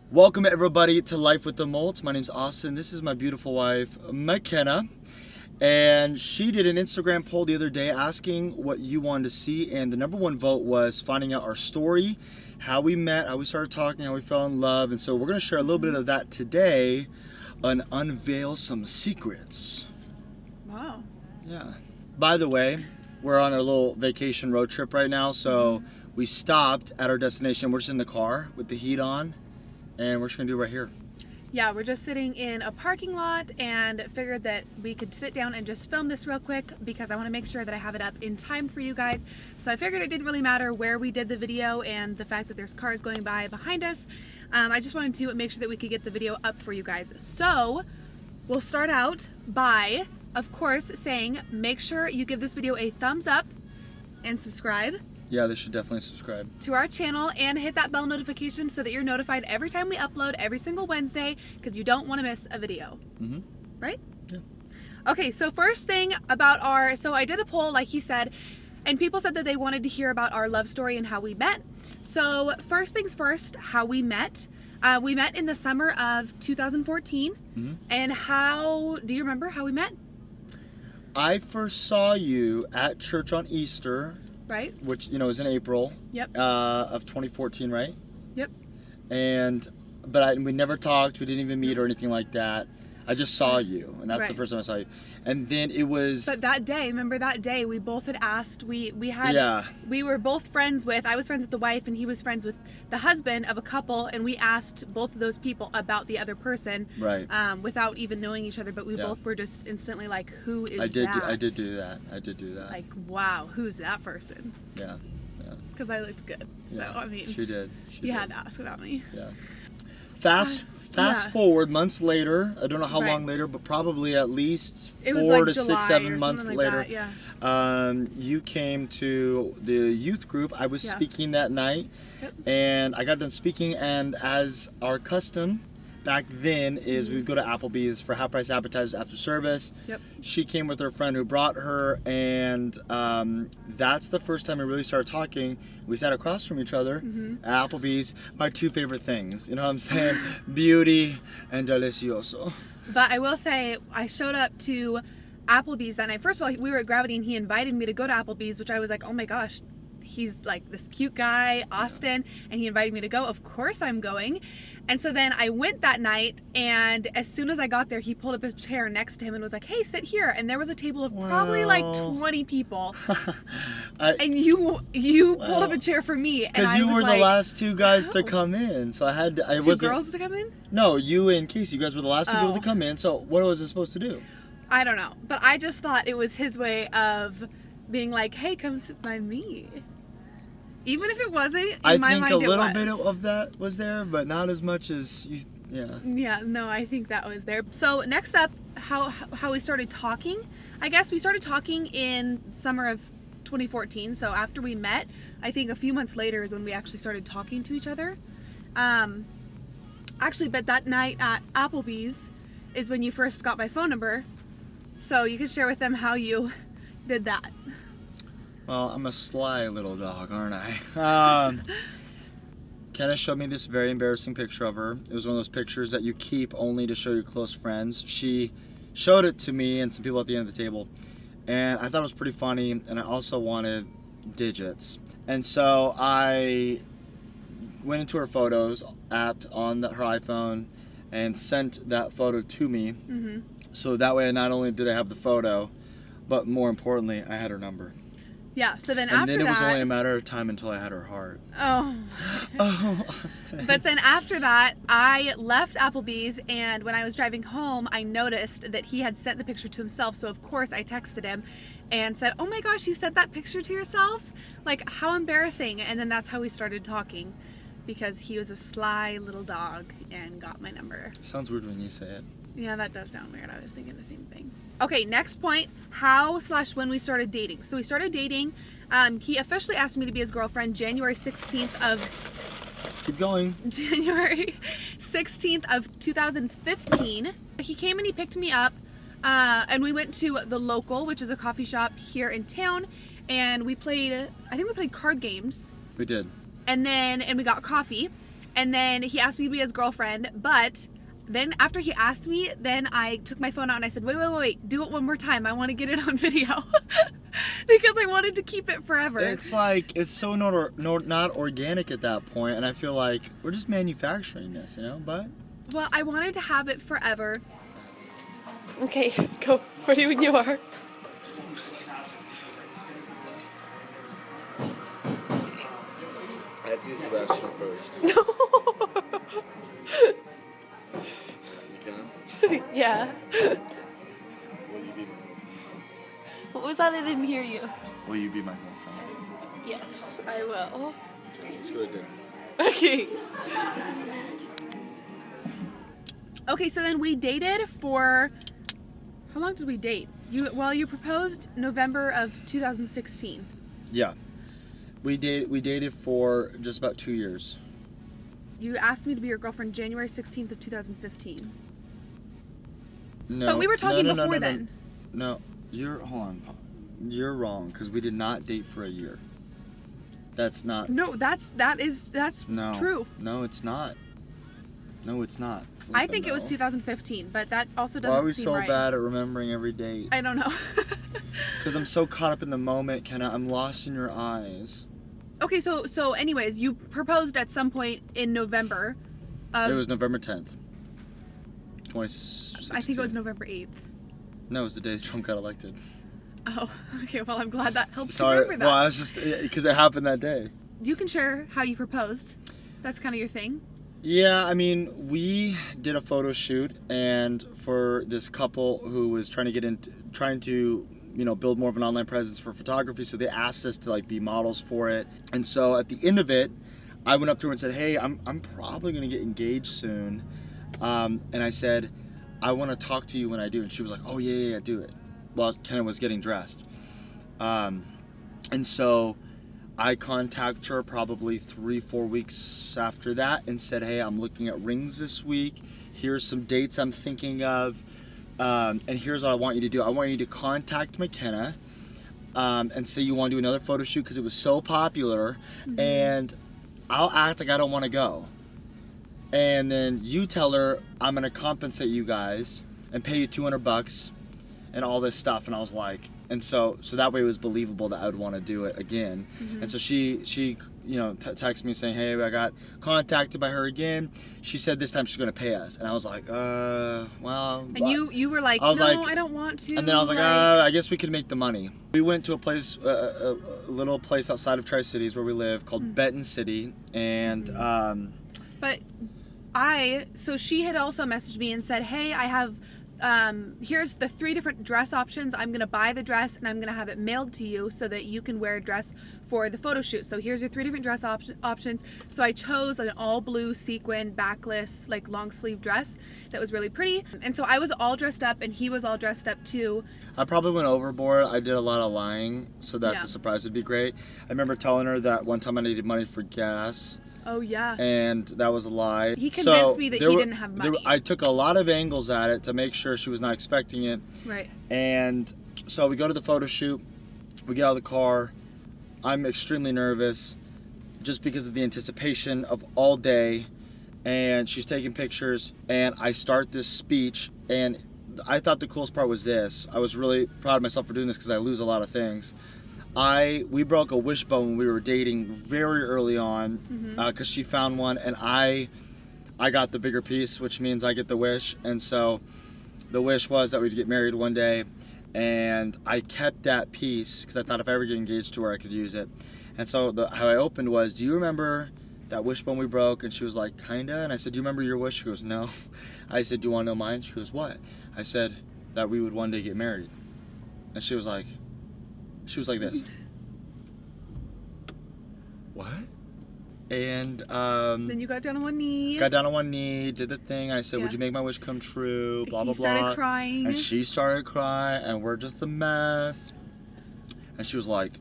Welcome everybody to Life with the MOLT'S. My name's Austin. This is my beautiful wife, McKenna. And she did an Instagram poll the other day asking what you wanted to see. And the number one vote was finding out our story, how we met, how we started talking, how we fell in love. And so we're going to share a little bit of that today and unveil some secrets. Wow. Yeah. By the way, we're on a little vacation road trip right now. So we stopped at our destination. We're just in the car with the heat on. And we're just gonna do it right here. Yeah, we're just sitting in a parking lot and figured that we could sit down and just film this real quick because I want to make sure that I have it up in time for you guys. So I figured it didn't really matter where we did the video and the fact that there's cars going by behind us. I just wanted to make sure that we could get the video up for you guys. So we'll start out by, of course, saying make sure you give this video a thumbs up and subscribe. Yeah, they should definitely subscribe to our channel and hit that bell notification so that you're notified every time we upload every single Wednesday because you don't want to miss a video. Right? Yeah. Okay, so first thing about so I did a poll like he said, and people said that they wanted to hear about our love story and how we met. So first things first, how we met. We met in the summer of 2014. And do you remember how we met? I first saw you at church on Easter. Right. Which, was in April. Yep. Of 2014, right? Yep. But we never talked. We didn't even meet or anything like that. I just saw you, and that's right. the first time I saw you. And then it was. But that day, remember that day, we both had asked. We were both friends with. I was friends with the wife, and he was friends with the husband of a couple, and we asked both of those people about the other person. Right. Without even knowing each other, but we both were just instantly like, "Who is that?" I did do that. Like, wow, who's that person? Yeah. Because I looked good, so I mean, she did. You had to ask about me. Yeah. Fast forward months later, I don't know how long later, but probably at least 4 to 6, 7 months later. You came to the youth group. I was speaking that night, and I got done speaking, and as our custom back then is we would go to Applebee's for half price appetizers after service. She came with her friend who brought her, and that's the first time we really started talking. We sat across from each other at Applebee's. My two favorite things, you know what I'm saying? Beauty and delicioso. But I will say, I showed up to Applebee's that night. First of all, we were at Gravity and he invited me to go to Applebee's, which I was like, oh my gosh, he's like this cute guy, Austin, and he invited me to go. Of course I'm going. And so then I went that night, and as soon as I got there, he pulled up a chair next to him and was like, hey, sit here. And there was a table of probably like 20 people. And you pulled up a chair for me. Because you were the last two guys to come in. So I had to... Two girls to come in? No, you and Casey. You guys were the last two people to come in. So what was I supposed to do? I don't know. But I just thought it was his way of being like, hey, come sit by me. Even if it wasn't, in my mind it was. I think a little bit of that was there, but not as much as you, Yeah, no, I think that was there. So next up, how we started talking. I guess we started talking in summer of 2014. So after we met, I think a few months later is when we actually started talking to each other. Actually, but that night at Applebee's is when you first got my phone number. So you could share with them how you did that. Well, I'm a sly little dog, aren't I? Kenna showed me this very embarrassing picture of her. It was one of those pictures that you keep only to show your close friends. She showed it to me and some people at the end of the table. And I thought it was pretty funny, and I also wanted digits. And so I went into her Photos app on her iPhone and sent that photo to me. So that way, not only did I have the photo, but more importantly, I had her number. Yeah, so then after that... And then it was only a matter of time until I had her heart. Oh. Oh, Austin. But then after that, I left Applebee's, and when I was driving home, I noticed that he had sent the picture to himself, so of course I texted him and said, oh my gosh, you sent that picture to yourself? Like, how embarrassing. And then that's how we started talking, because he was a sly little dog and got my number. Sounds weird when you say it. Yeah, that does sound weird. I was thinking the same thing. Okay, next point, how/when we started dating. So we started dating. He officially asked me to be his girlfriend January 16th of... Keep going. January 16th of 2015. He came and he picked me up, and we went to The Local, which is a coffee shop here in town, and I think we played card games. We did. And we got coffee. And then he asked me to be his girlfriend, but then after he asked me, then I took my phone out and I said, wait, do it one more time. I want to get it on video. Because I wanted to keep it forever. It's like, it's so not organic at that point, and I feel like we're just manufacturing this, you know, but... Well, I wanted to have it forever. Okay, go. Ready when you are. I have to use the restroom first. No. You can? Yeah. Will you be my girlfriend? What was that? I didn't hear you. Will you be my girlfriend? Yes, I will. Okay, let's go to dinner. Okay. Okay, so then we dated for... How long did we date? You proposed November of 2016. Yeah. We dated for just about 2 years. You asked me to be your girlfriend January 16th of 2015. No. But we were talking before then. No, hold on. You're wrong, because we did not date for a year. That's not... No, that's No. true. No, it's not. No, it's not. I think it was 2015, but that also doesn't seem right. Why are we so bad at remembering every date? I don't know. Because I'm so caught up in the moment, Kenna. I'm lost in your eyes. Okay, so anyways, you proposed at some point in November. It was November 10th, 2016. I think it was November 8th. No, it was the day Trump got elected. Oh, okay. Well, I'm glad that helps Sorry. remember that. Well, I was just... Because it happened that day. You can share how you proposed. That's kind of your thing. Yeah, I mean, we did a photo shoot, and for this couple who was trying to build more of an online presence for photography, so they asked us to like be models for it. And so at the end of it, I went up to her and said, "Hey, I'm probably gonna get engaged soon," and I said, "I want to talk to you when I do." And she was like, "Oh yeah, do it." Well, Kenna was getting dressed, and so I contacted her probably 3-4 weeks after that and said, "Hey, I'm looking at rings this week. Here's some dates I'm thinking of, and here's what I want you to do. I want you to contact McKenna and say you want to do another photo shoot because it was so popular, and I'll act like I don't want to go. And then you tell her I'm gonna compensate you guys and pay you $200 and all this stuff." And I was like, and so that way it was believable that I would want to do it again. And so she texted me saying, "Hey, I got contacted by her again. She said this time she's gonna pay us." And I was like, well. And you were like, "No, I don't want to." And then I was like, I guess we could make the money. We went to a place, a little place outside of Tri-Cities where we live called Benton City, and But so she had also messaged me and said, "Hey, I have here's the 3 different dress options. I'm gonna buy the dress and I'm gonna have it mailed to you so that you can wear a dress for the photo shoot. So here's your 3 different dress options." So I chose an all blue sequin backless like long sleeve dress that was really pretty, and so I was all dressed up and he was all dressed up too. I probably went overboard. I did a lot of lying so that the surprise would be great. I remember telling her that one time I needed money for gas. Oh yeah. And that was a lie. He convinced me that he didn't have money. I took a lot of angles at it to make sure she was not expecting it. Right. And so we go to the photo shoot. We get out of the car. I'm extremely nervous just because of the anticipation of all day. And she's taking pictures. And I start this speech. And I thought the coolest part was this. I was really proud of myself for doing this because I lose a lot of things. We broke a wishbone when we were dating very early on because she found one, and I got the bigger piece, which means I get the wish. And so the wish was that we'd get married one day, and I kept that piece because I thought if I ever get engaged to her, I could use it. And so how I opened was, "Do you remember that wishbone we broke?" And she was like, "Kinda." And I said, "Do you remember your wish?" She goes, "No." I said, "Do you want to know mine?" She goes, "What?" I said, "That we would one day get married." And she was like this. What? And then you got down on one knee. Did the thing. I said, "Would you make my wish come true?" Blah, blah, blah. He started crying. And she started crying, and we're just a mess. And she was like,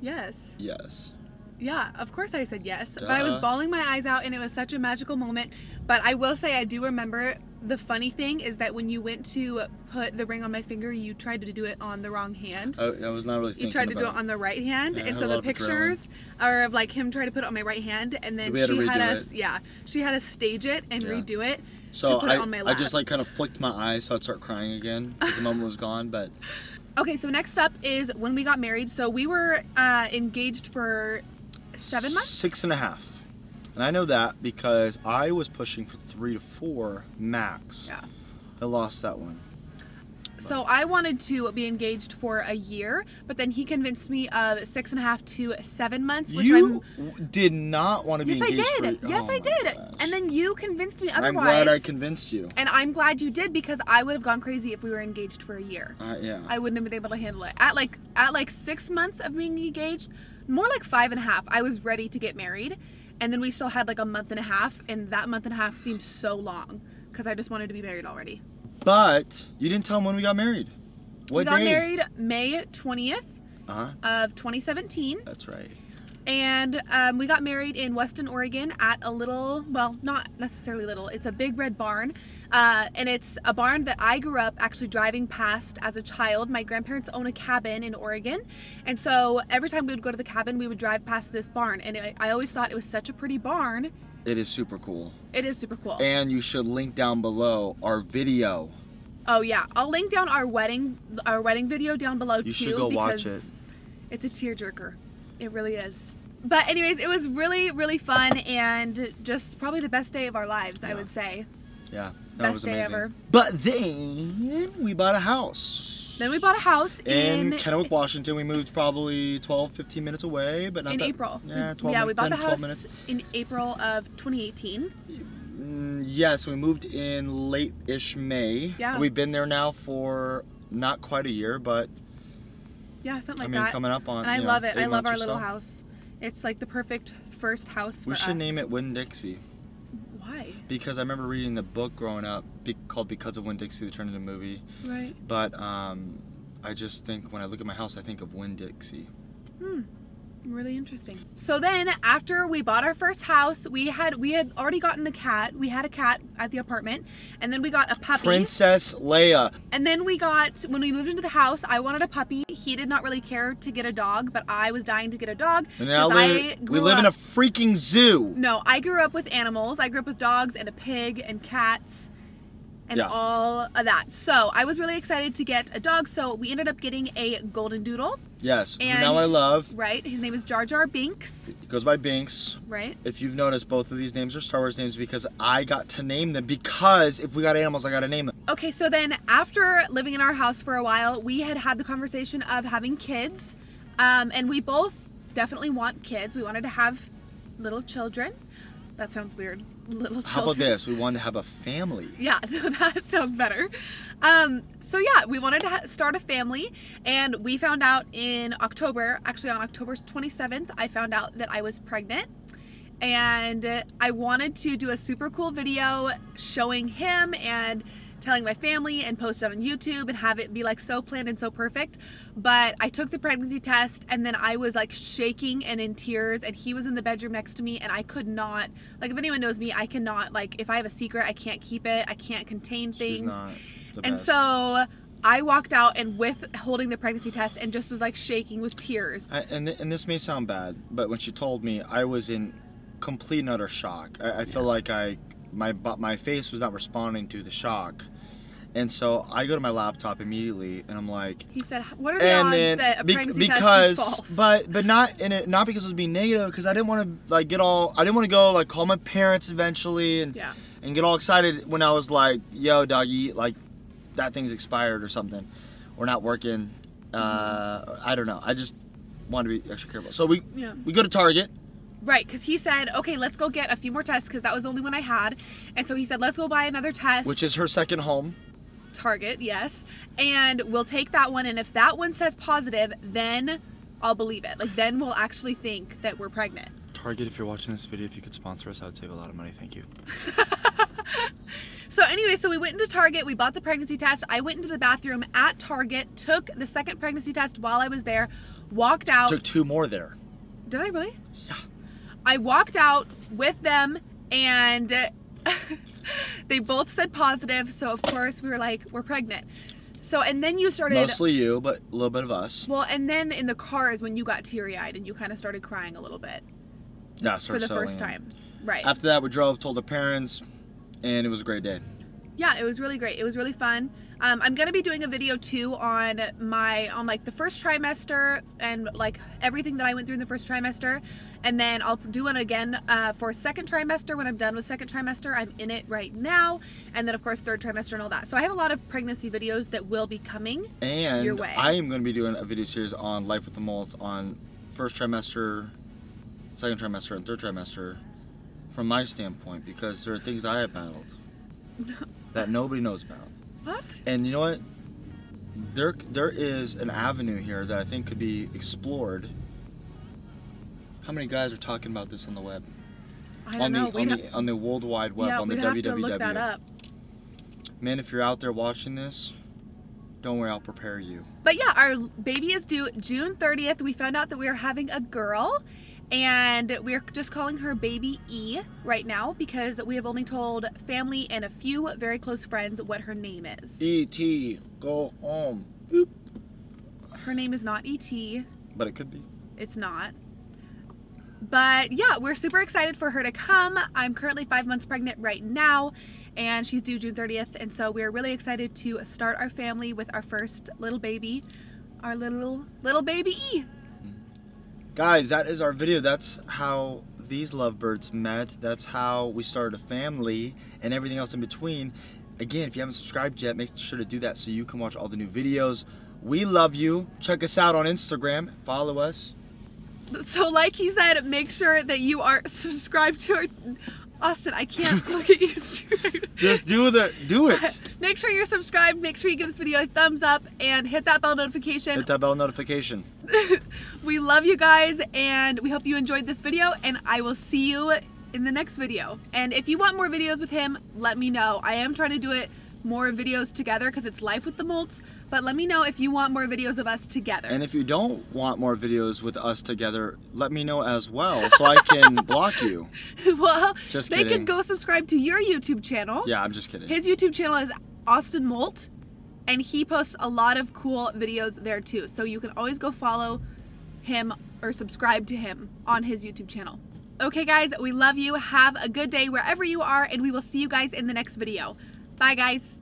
Yes. "Yes." Yeah, of course I said yes. Duh. But I was bawling my eyes out, and it was such a magical moment. But I will say, I do remember the funny thing is that when you went to put the ring on my finger, you tried to do it on the wrong hand. I was not really thinking. You tried to do it on the right hand, Yeah, and so the pictures are of like him trying to put it on my right hand, and then she had us stage it and redo it. So to put it on my left. I just like kind of flicked my eyes so I'd start crying again because the moment was gone. But okay, so next up is when we got married. So we were engaged for 7 months? 6.5. And I know that because I was pushing for 3 to 4 max. Yeah. I lost that one. So I wanted to be engaged for a year, but then he convinced me of 6.5 to 7 months. Which did not want to be engaged. Yes, I did. And then you convinced me otherwise. I'm glad I convinced you. And I'm glad you did because I would have gone crazy if we were engaged for a year. Yeah. I wouldn't have been able to handle it. At like 6 months of being engaged, more like 5.5, I was ready to get married. And then we still had like a month and a half, and that month and a half seemed so long because I just wanted to be married already. But you didn't tell him when we got married. What day? We got married May 20th of 2017. That's right. And we got married in Weston, Oregon at a little, well, not necessarily little, it's a big red barn. And it's a barn that I grew up actually driving past as a child. My grandparents own a cabin in Oregon. And so every time we would go to the cabin, we would drive past this barn. And I always thought it was such a pretty barn. It is super cool. It is super cool. And you should link down below our video. Oh yeah, I'll link down our wedding video down below too. You should go watch it. It's a tearjerker. It really is. But anyways, it was really, really fun and just probably the best day of our lives, I would say. Yeah, that best was day amazing. ever. But then we bought a house. Then we bought a house in Kennewick, Washington. We moved probably 12, 15 minutes away, but not in that, April. Yeah, 12 yeah, we bought 10, the house minutes. in April of 2018. Yes, we moved in late-ish May. Yeah. We've been there now for not quite a year, but yeah, something like I mean, that. coming up on. And I love it. I love our little so. house. It's like the perfect first house for us. We should name it Winn-Dixie. Why? Because I remember reading the book growing up called Because of Winn-Dixie, that turned into a movie. Right. But I just think when I look at my house, I think of Winn-Dixie. Really interesting. So then after we bought our first house, we had already gotten a cat. We had a cat at the apartment, and then we got a puppy. Princess Leia. And then when we moved into the house, I wanted a puppy. He did not really care to get a dog, but I was dying to get a dog. And now we live in a freaking zoo. No, I grew up with animals. I grew up with dogs and a pig and cats and all of that. So I was really excited to get a dog. So we ended up getting a golden doodle. Yes, and now I love. Right, his name is Jar Jar Binks. He goes by Binks. Right. If you've noticed, both of these names are Star Wars names because I got to name them, because if we got animals, I got to name them. Okay, so then after living in our house for a while, we had the conversation of having kids. And we both definitely want kids. We wanted to have little children. That sounds weird. Little children. How about this? We wanted to have a family. Yeah, that sounds better. So yeah, we wanted to start a family, and we found out in October, actually on October 27th, I found out that I was pregnant. And I wanted to do a super cool video showing him and telling my family and post it on YouTube and have it be like so planned and so perfect. But I took the pregnancy test, and then I was like shaking and in tears, and he was in the bedroom next to me, and I could not, like, if anyone knows me, I cannot, like, if I have a secret, I can't keep it. I can't contain things. She's not the and best. so I walked out and with holding the pregnancy test and just was like shaking with tears. And this may sound bad, but when she told me, I was in complete and utter shock. I feel like my face was not responding to the shock. And so I go to my laptop immediately, and I'm like, he said, "What are the odds that a pregnancy test is false?" But not because it was being negative, because I didn't want to like I didn't want to go like call my parents eventually and get all excited when I was like, "Yo, doggy, like that thing's expired or something, or not working." I don't know. I just want to be extra careful. So we go to Target. Right, because he said, okay, let's go get a few more tests, because that was the only one I had. And so he said, let's go buy another test. Which is her second home. Target, yes. And we'll take that one, and if that one says positive, then I'll believe it. Like, then we'll actually think that we're pregnant. Target, if you're watching this video, if you could sponsor us, I would save a lot of money. Thank you. So anyway, so we went into Target, we bought the pregnancy test. I went into the bathroom at Target, took the second pregnancy test while I was there, walked out. Took 2 more there. Did I really? Yeah. I walked out with them and they both said positive. So of course we were like, we're pregnant. So, and then you started... Mostly you, but a little bit of us. Well, and then in the car is when you got teary-eyed and you kind of started crying a little bit. Yeah, for the first time. Right. After that, we drove, told our parents, and it was a great day. Yeah, it was really great. It was really fun. I'm going to be doing a video too on like the first trimester and like everything that I went through in the first trimester. And then I'll do it again for second trimester when I'm done with second trimester. I'm in it right now. And then of course third trimester and all that. So I have a lot of pregnancy videos that will be coming your way. I am going to be doing a video series on life with the MOLT'S on first trimester, second trimester, and third trimester from my standpoint, because there are things I have battled that nobody knows about. What? And you know what? There is an avenue here that I think could be explored. How many guys are talking about this on the web? I don't know. On the World Wide Web, yeah, on the we'd have to look that up. Man, if you're out there watching this, don't worry, I'll prepare you. But yeah, our baby is due June 30th. We found out that we are having a girl. And we're just calling her Baby E right now because we have only told family and a few very close friends what her name is. E.T. Go home. Boop. Her name is not E.T. But it could be. It's not. But yeah, we're super excited for her to come. I'm currently 5 months pregnant right now, and she's due June 30th. And so we're really excited to start our family with our first little baby, our little baby E. Guys, that is our video. That's how these lovebirds met. That's how we started a family and everything else in between. Again, if you haven't subscribed yet, make sure to do that so you can watch all the new videos. We love you. Check us out on Instagram. Follow us. So like he said, make sure that you are subscribed to our... Austin, I can't look at you straight. Just do it. Make sure you're subscribed. Make sure you give this video a thumbs up and hit that bell notification. Hit that bell notification. We love you guys, and we hope you enjoyed this video, and I will see you in the next video. And if you want more videos with him, let me know. I am trying to do it more videos together because it's life with the MOLT'S, but let me know if you want more videos of us together. And if you don't want more videos with us together, let me know as well so I can block you. Well, just they can go subscribe to your YouTube channel. Yeah, I'm just kidding. His YouTube channel is Austin Molt, and he posts a lot of cool videos there too. So you can always go follow him or subscribe to him on his YouTube channel. Okay guys, we love you. Have a good day wherever you are, and we will see you guys in the next video. Bye guys.